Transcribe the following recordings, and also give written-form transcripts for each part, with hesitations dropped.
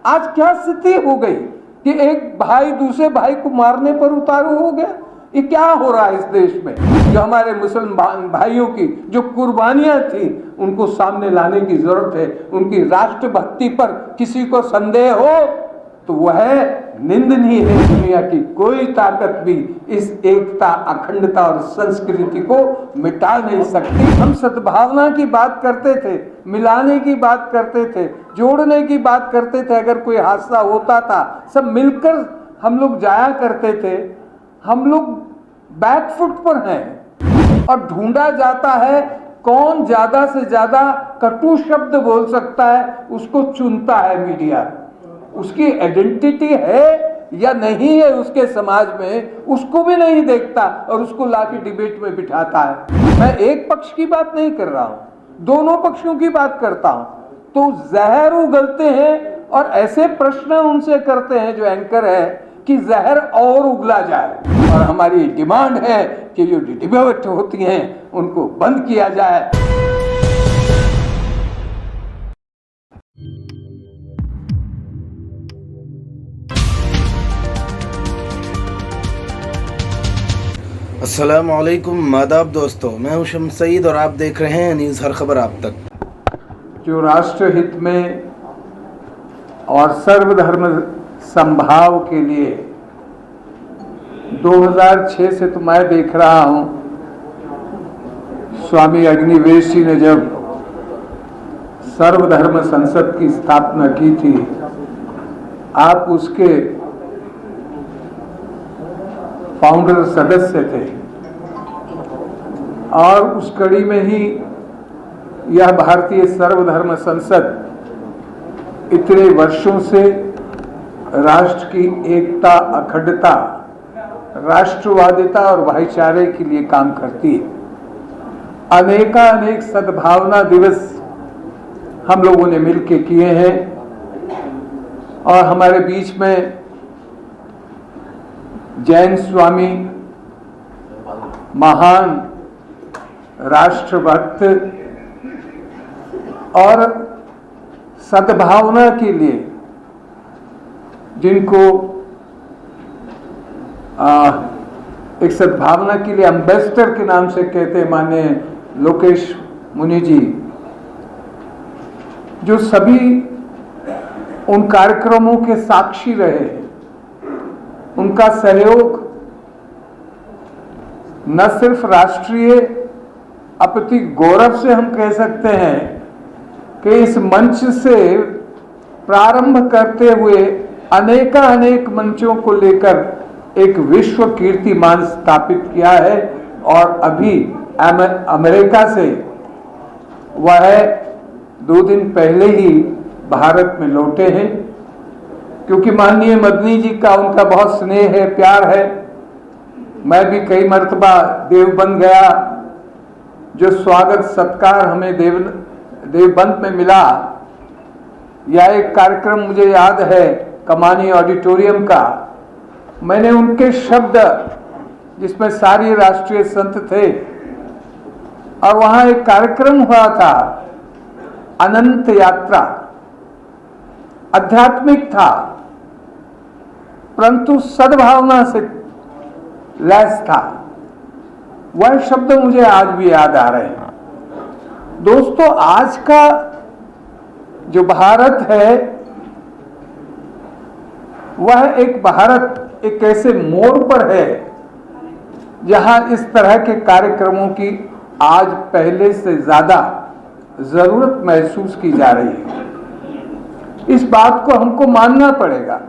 आज क्या स्थिति हो गई कि एक भाई दूसरे भाई को मारने पर उतारू हो गया। ये क्या हो रहा है इस देश में? जो हमारे मुसलमान भाइयों की जो कुर्बानियां थी उनको सामने लाने की जरूरत है। उनकी राष्ट्रभक्ति पर किसी को संदेह हो तो वह निंदनीय है। दुनिया की कोई ताकत भी इस एकता, अखंडता और संस्कृति को मिटा नहीं सकती। हम सद्भावना की बात करते थे, मिलाने की बात करते थे, जोड़ने की बात करते थे। अगर कोई हादसा होता था सब मिलकर हम लोग जाया करते थे। हम लोग बैकफुट पर हैं और ढूंढा जाता है कौन ज्यादा से ज्यादा कटु शब्द बोल सकता है, उसको चुनता है मीडिया। उसकी आइडेंटिटी है या नहीं है उसके समाज में, उसको भी नहीं देखता और उसको लाके डिबेट में बिठाता है। मैं एक पक्ष की बात नहीं कर रहा हूं, दोनों पक्षों की बात करता हूं। तो जहर उगलते हैं और ऐसे प्रश्न उनसे करते हैं जो एंकर है कि जहर और उगला जाए। और हमारी डिमांड है कि जो डिबेट होती हैं उनको बंद किया जाए। अस्सलामुअलैकुम, आदाब दोस्तों, मैं हूं शम्स सईद और आप देख रहे हैं न्यूज़ हर खबर आप तक। जो राष्ट्रहित में और सर्वधर्म संभाव के लिए 2006 से तो मैं देख रहा हूं, स्वामी अग्निवेश जी ने जब सर्वधर्म संसद की स्थापना की थी, आप उसके फाउंडर सदस्य थे और उस कड़ी में ही यह भारतीय सर्वधर्म संसद इतने वर्षों से राष्ट्र की एकता, अखंडता, राष्ट्रवादिता और भाईचारे के लिए काम करती है। अनेक सद्भावना दिवस हम लोगों ने मिलकर किए हैं और हमारे बीच में जैन स्वामी, महान राष्ट्रभक्त और सद्भावना के लिए जिनको एक सद्भावना के लिए एम्बेसडर के नाम से कहते हैं, माननीय लोकेश मुनि जी, जो सभी उन कार्यक्रमों के साक्षी रहे। उनका सहयोग न सिर्फ राष्ट्रीय अपितु गौरव से हम कह सकते हैं कि इस मंच से प्रारंभ करते हुए अनेक मंचों को लेकर एक विश्व कीर्तिमान स्थापित किया है और अभी अमेरिका से वह 2 दिन पहले ही भारत में लौटे हैं, क्योंकि माननीय मदनी जी का उनका बहुत स्नेह है, प्यार है। मैं भी कई मर्तबा देवबंद गया। जो स्वागत सत्कार हमें देवबंद में मिला, यह एक कार्यक्रम मुझे याद है कमानी ऑडिटोरियम का। मैंने उनके शब्द, जिसमें सारी राष्ट्रीय संत थे, और वहां एक कार्यक्रम हुआ था, अनंत यात्रा, आध्यात्मिक था परंतु सद्भावना से लैस था। वह शब्द मुझे आज भी याद आ रहे हैं। दोस्तों, आज का जो भारत है वह एक भारत एक ऐसे मोड़ पर है जहां इस तरह के कार्यक्रमों की आज पहले से ज्यादा जरूरत महसूस की जा रही है। इस बात को हमको मानना पड़ेगा।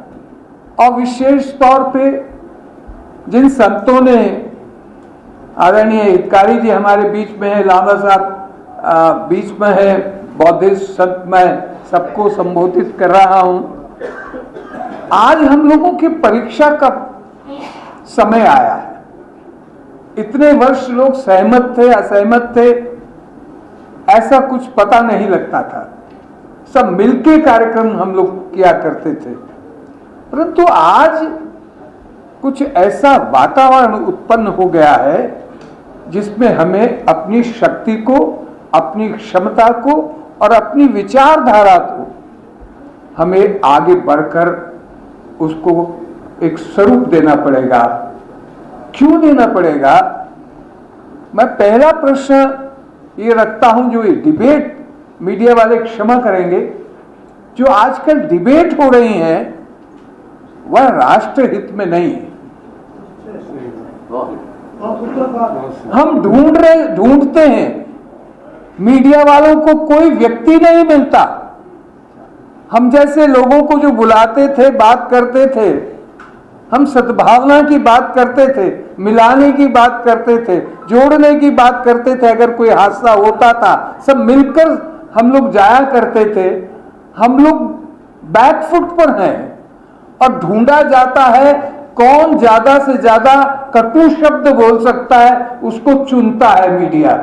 और विशेष तौर पे जिन संतों ने, आदरणीय हितकारी जी हमारे बीच में है, लामा साहब बीच में है, बौद्धिस्ट संत, मैं सबको संबोधित कर रहा हूं। आज हम लोगों की परीक्षा का समय आया है। इतने वर्ष लोग सहमत थे, असहमत थे, ऐसा कुछ पता नहीं लगता था। सब मिलके कार्यक्रम हम लोग किया करते थे। परंतु आज कुछ ऐसा वातावरण उत्पन्न हो गया है जिसमें हमें अपनी शक्ति को, अपनी क्षमता को और अपनी विचारधारा को हमें आगे बढ़कर उसको एक स्वरूप देना पड़ेगा। क्यों देना पड़ेगा? मैं पहला प्रश्न ये रखता हूं, जो ये डिबेट मीडिया वाले क्षमा करेंगे, जो आजकल डिबेट हो रही हैं वह राष्ट्र हित में नहीं है। हम ढूंढते हैं, मीडिया वालों को कोई व्यक्ति नहीं मिलता। हम जैसे लोगों को जो बुलाते थे, बात करते थे, हम सद्भावना की बात करते थे, मिलाने की बात करते थे, जोड़ने की बात करते थे। अगर कोई हादसा होता था सब मिलकर हम लोग जाया करते थे। हम लोग बैकफुट पर हैं और ढूंढा जाता है कौन ज्यादा से ज्यादा कटु शब्द बोल सकता है, उसको चुनता है मीडिया।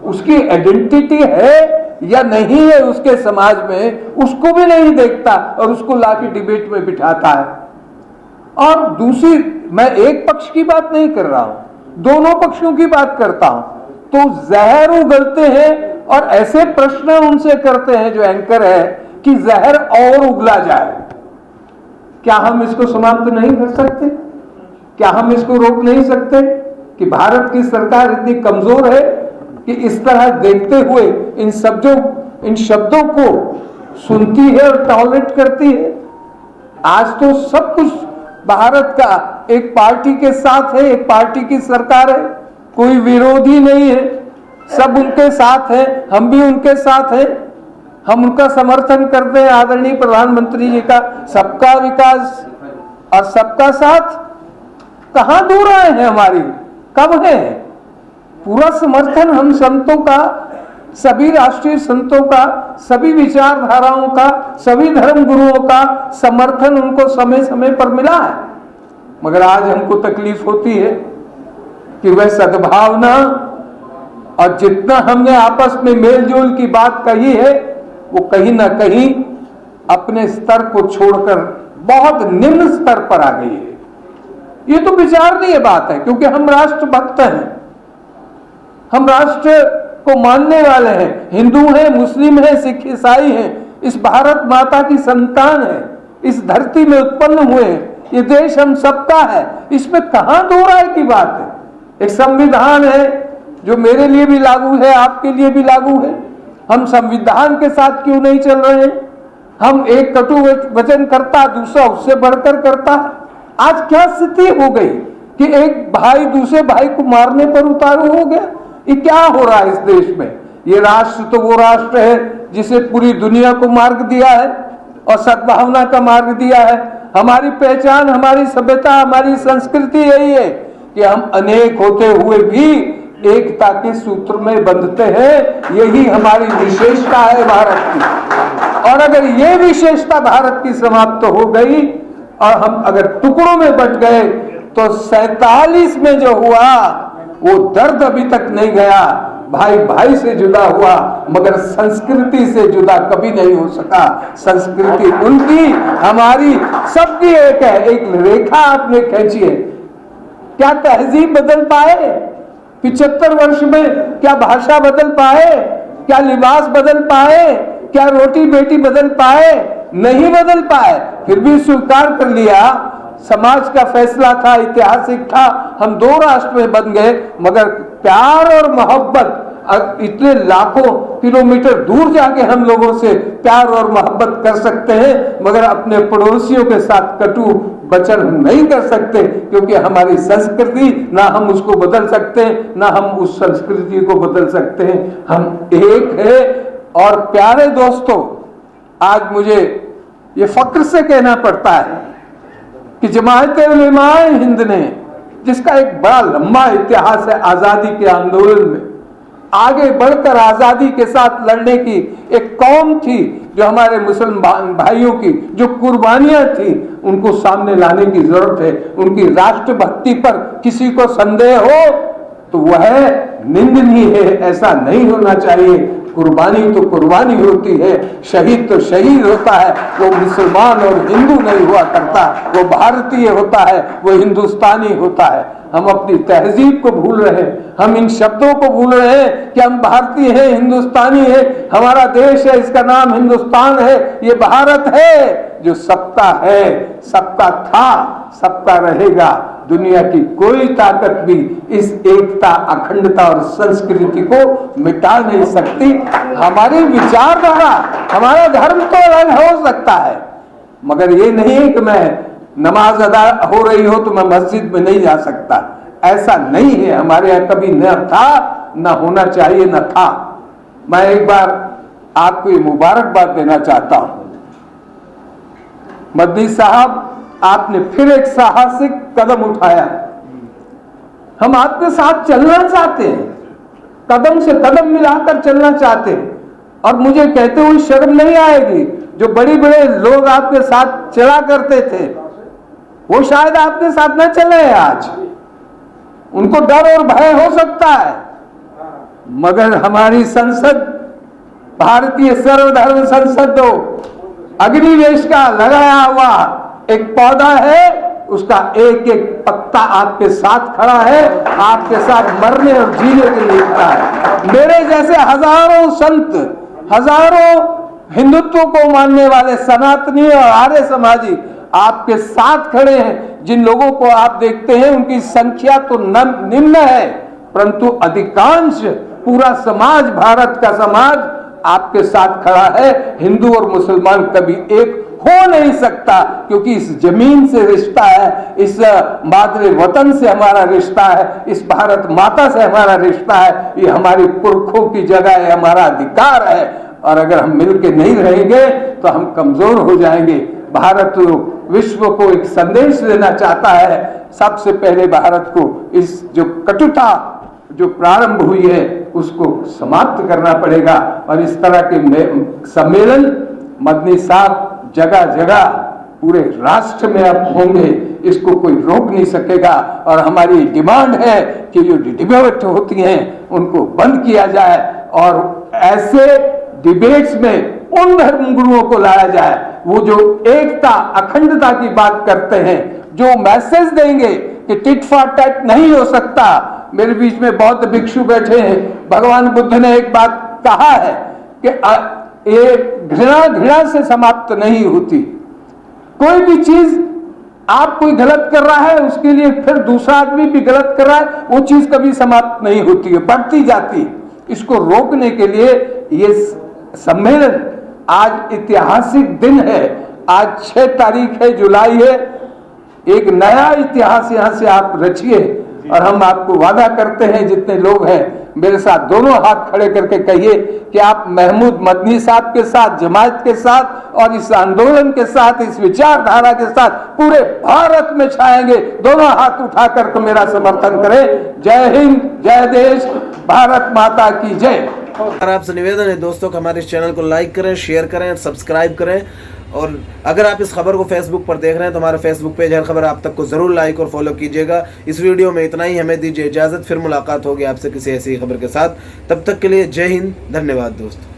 उसकी आइडेंटिटी है या नहीं है उसके समाज में, उसको भी नहीं देखता और उसको लाके डिबेट में बिठाता है। और दूसरी, मैं एक पक्ष की बात नहीं कर रहा हूं, दोनों पक्षों की बात करता हूं। तो जहर उगलते हैं और ऐसे प्रश्न उनसे करते हैं जो एंकर है कि जहर और उगला जाए। क्या हम इसको समाप्त नहीं कर सकते? क्या हम इसको रोक नहीं सकते? कि भारत की सरकार इतनी कमजोर है कि इस तरह देखते हुए इन शब्दों को सुनती है और टॉलरेट करती है। आज तो सब कुछ भारत का एक पार्टी के साथ है, एक पार्टी की सरकार है, कोई विरोधी नहीं है, सब उनके साथ है, हम भी उनके साथ हैं। हम उनका समर्थन करते हैं, आदरणीय प्रधानमंत्री जी का सबका विकास और सबका साथ। कहां दूर आए हैं हमारी, कब है? पूरा समर्थन हम संतों का, सभी राष्ट्रीय संतों का, सभी विचारधाराओं का, सभी धर्म गुरुओं का समर्थन उनको समय समय पर मिला है। मगर आज हमको तकलीफ होती है कि वह सद्भावना और जितना हमने आपस में मेलजोल की बात कही है वो कहीं ना कहीं अपने स्तर को छोड़कर बहुत निम्न स्तर पर आ गई है। ये तो विचारणीय बात है, क्योंकि हम राष्ट्रभक्त हैं, हम राष्ट्र को मानने वाले हैं, हिंदू हैं, मुस्लिम हैं, सिख, ईसाई हैं, इस भारत माता की संतान है, इस धरती में उत्पन्न हुए हैं, ये देश हम सबका है। इसमें कहां दो राय की बात है? एक संविधान है जो मेरे लिए भी लागू है, आपके लिए भी लागू है। हम संविधान के साथ क्यों नहीं चल रहे हैं? हम एक कटु वचन करता, दूसरा उससे बढ़कर करता। आज क्या स्थिति हो गई कि एक भाई दूसरे भाई को मारने पर उतारू हो गया? ये क्या हो रहा है इस देश में? ये राष्ट्र तो वो राष्ट्र है जिसे पूरी दुनिया को मार्ग दिया है और सद्भावना का मार्ग दिया है। हमारी पहचान, हमारी सभ्यता, हमारी संस्कृति यही है कि हम अनेक होते हुए भी एकता के सूत्र में बंधते हैं। यही हमारी विशेषता है भारत की। और अगर ये विशेषता भारत की समाप्त हो गई और हम अगर टुकड़ों में बंट गए तो 47 में जो हुआ वो दर्द अभी तक नहीं गया। भाई भाई से जुदा हुआ मगर संस्कृति से जुदा कभी नहीं हो सका। संस्कृति उनकी, हमारी, सबकी एक है। एक रेखा आपने खींची है। क्या तहजीब बदल पाए 75 वर्ष में? क्या भाषा बदल पाए? क्या लिबास बदल पाए? क्या रोटी बेटी बदल पाए? नहीं बदल पाए। फिर भी स्वीकार कर लिया, समाज का फैसला था, ऐतिहासिक था, हम दो राष्ट्र में बन गए। मगर प्यार और मोहब्बत, इतने लाखों किलोमीटर दूर जाके हम लोगों से प्यार और मोहब्बत कर सकते हैं, मगर अपने पड़ोसियों के साथ कटु वचन नहीं कर सकते, क्योंकि हमारी संस्कृति, ना हम उसको बदल सकते हैं, ना हम उस संस्कृति को बदल सकते हैं। हम एक है। और प्यारे दोस्तों, आज मुझे ये फक्र से कहना पड़ता है कि जमात उलेमाए हिंद ने, जिसका एक बड़ा लंबा इतिहास है आजादी के आंदोलन में, आगे बढ़कर आजादी के साथ लड़ने की एक कौम थी, जो हमारे मुसलमान भाइयों की जो कुर्बानियां थी उनको सामने लाने की जरूरत है। उनकी राष्ट्रभक्ति पर किसी को संदेह हो तो वह निंदनीय है, ऐसा नहीं होना चाहिए। कुर्बानी तो कुर्बानी होती है, शहीद तो शहीद होता है। वो मुसलमान और हिंदू नहीं हुआ करता, वो भारतीय होता है, वो हिंदुस्तानी होता है। हम अपनी तहजीब को भूल रहे हैं, हम इन शब्दों को भूल रहे हैं कि हम भारतीय हैं, हिंदुस्तानी है, हमारा देश है, इसका नाम हिंदुस्तान है। ये भारत है जो सबका है, सबका था, सबका रहेगा। दुनिया की कोई ताकत भी इस एकता, अखंडता और संस्कृति को मिटा नहीं सकती। हमारी विचारधारा, हमारा धर्म तो अलग हो सकता है, मगर ये नहीं है कि मैं नमाज अदा हो रही हो तो मैं मस्जिद में नहीं जा सकता। ऐसा नहीं है, हमारे यहाँ कभी न था, न होना चाहिए, न था। मैं एक बार आपको ये मुबारकबाद देना चाहता हूं। मदनी साहब, आपने फिर एक साहसिक कदम उठाया। हम आपके साथ चलना चाहते हैं, कदम से कदम मिलाकर चलना चाहते हैं, और मुझे कहते हुए शर्म नहीं आएगी, जो बड़े बड़े लोग आपके साथ चला करते थे वो शायद आपके साथ न चले आज, उनको डर और भय हो सकता है, मगर हमारी संसद, भारतीय सर्वधर्म संसद, अग्निवेश का लगाया हुआ एक पौधा है, उसका एक एक पत्ता आपके साथ खड़ा है, आपके साथ मरने और जीने के लिए खड़ा है। मेरे जैसे हजारों संत, हजारों हिंदुत्व को मानने वाले सनातनी और आर्य समाजी आपके साथ खड़े हैं। जिन लोगों को आप देखते हैं उनकी संख्या तो निम्न है, परंतु अधिकांश पूरा समाज, भारत का समाज आपके साथ खड़ा है। हिंदू और मुसलमान कभी एक हो नहीं सकता, क्योंकि इस जमीन से रिश्ता है, इस मादरे वतन से हमारा रिश्ता है, इस भारत माता से हमारा रिश्ता है। ये हमारी पुरखों की जगह है, हमारा अधिकार है, और अगर हम मिलकर नहीं रहेंगे तो हम कमजोर हो जाएंगे। भारत विश्व को एक संदेश देना चाहता है। सबसे पहले भारत को इस जो कटुता जो प्रारंभ हुई है उसको समाप्त करना पड़ेगा, और इस तरह के सम्मेलन मदनी साहब जगह जगह पूरे राष्ट्र में अब होंगे, इसको कोई रोक नहीं सकेगा। और हमारी डिमांड है कि जो डिबेट होती हैं उनको बंद किया जाए, और ऐसे डिबेट्स में उन धर्मगुरुओं को लाया जाए, वो जो एकता, अखंडता की बात करते हैं, जो मैसेज देंगे कि टिट फॉर टैट नहीं हो सकता। मेरे बीच में बौद्ध भिक्षु बैठे हैं, भगवान बुद्ध ने एक बात कहा है कि ये घृणा से समाप्त नहीं होती। कोई भी चीज आप कोई गलत कर रहा है, उसके लिए फिर दूसरा आदमी भी गलत कर रहा है, वो चीज कभी समाप्त नहीं होती है, बढ़ती जाती है। इसको रोकने के लिए ये सम्मेलन, आज ऐतिहासिक दिन है, आज 6 तारीख है, जुलाई है, एक नया इतिहास यहां से आप रचिए। और हम आपको वादा करते हैं, जितने लोग हैं मेरे साथ दोनों हाथ खड़े करके कहिए कि आप महमूद मदनी साहब के साथ, जमात के साथ और इस आंदोलन के साथ, इस विचारधारा के साथ पूरे भारत में छाएंगे। दोनों हाथ उठा करके मेरा समर्थन करें। जय हिंद, जय देश, भारत माता की जय। आपसे निवेदन है दोस्तों कि हमारे इस चैनल को लाइक करें, शेयर करें, सब्सक्राइब करें, और अगर आप इस खबर को फेसबुक पर देख रहे हैं तो हमारा फेसबुक पेज हर खबर आप तक को जरूर लाइक और फॉलो कीजिएगा। इस वीडियो में इतना ही, हमें दीजिए इजाज़त, फिर मुलाकात होगी आपसे किसी ऐसी खबर के साथ। तब तक के लिए जय हिंद, धन्यवाद दोस्तों।